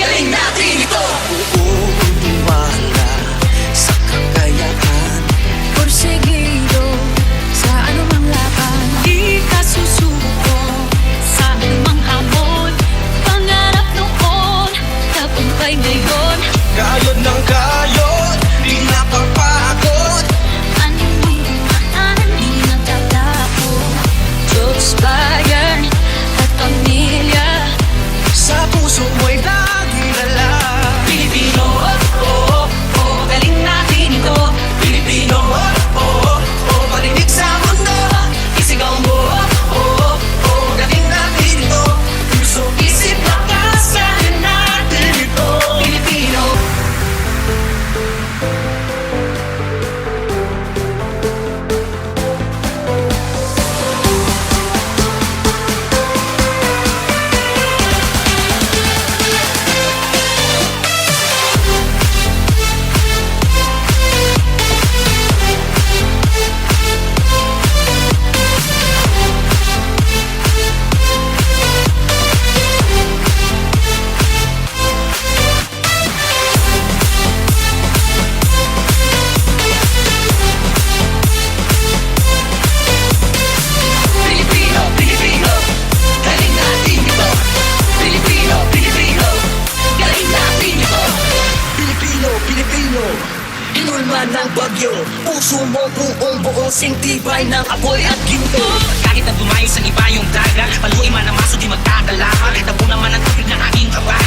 galing natin ito. Buong tiwala sa kakayahan, Porsigido sa anumang laban, di ka susuko sa anumang hamon. Pangarap noon, tagumpay ngayon. kayod ng kayod, di napapagod. Anumang dumaan, di nagtatakot. Diyos, bayan at pamilya, Sa puso mo'y laging dala. Pilipino, oh, oh, galing natin ito. Pilipino, oh, oh, marinig sa mundo. Isigaw mo, oh, oh, galing natin ito. Puso, isip, lakasan natin ito. Pilipino. Pilipino, Pilipino, galing natin ito. Pilipino, Pilipino, galing natin ito. Pilipino, Pilipino, inulman ng bagyo. Puso mo buong singtibay ng apoy at ginto. Kahit na bumayo sa iba yung dagat, paluin man ang maso di magkakalaman. Tabo naman ang tubig ng aking kabahay.